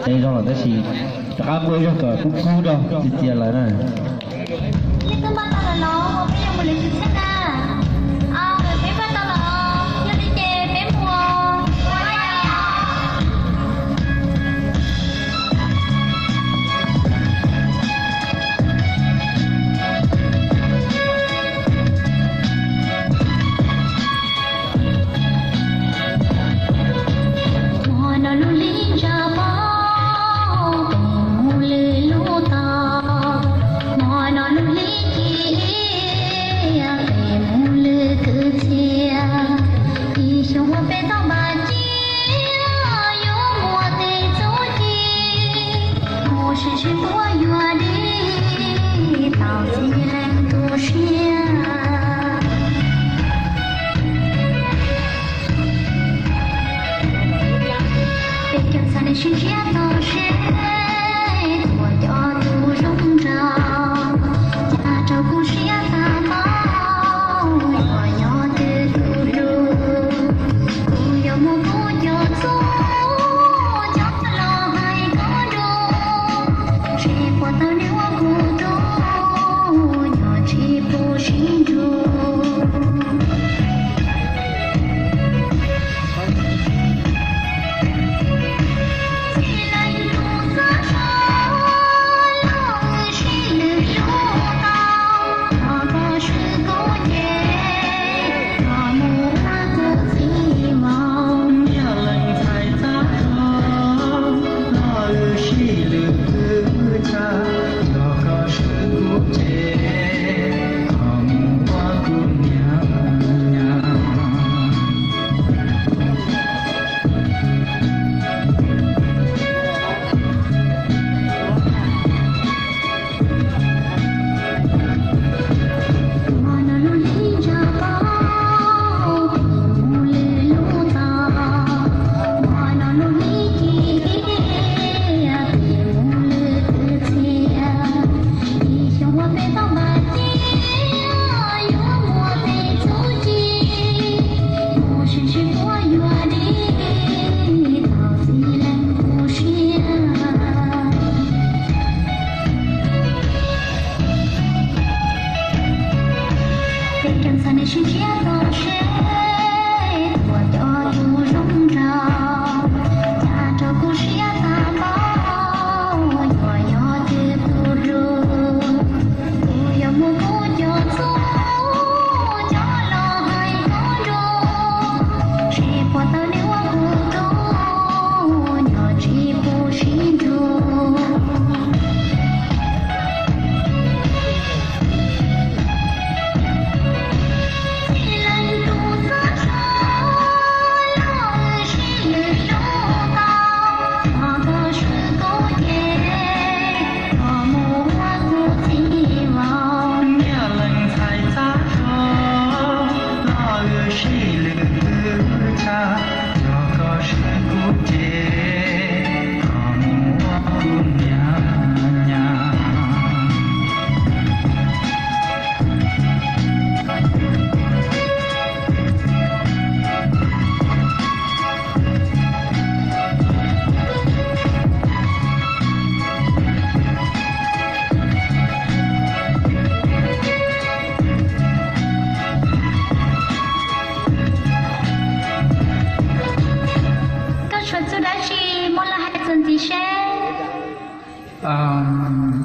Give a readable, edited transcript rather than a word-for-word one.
đây rồi đó thì cá bơi cho cả cú cú đâu thì tiền lại này ini tempat talo kopi yang boleh sukses ah bebas talo jadi je bemo世界都是我要不容着，加州故事呀大宝，我要的不如，不要摸不要做，叫老海高中，谁不到你我孤独，要去不心中。世界都是我要不容着，加州故事呀大宝，我要的不如，不要摸不要做，叫老海高中，谁不到你我不懂，要去不心中。Um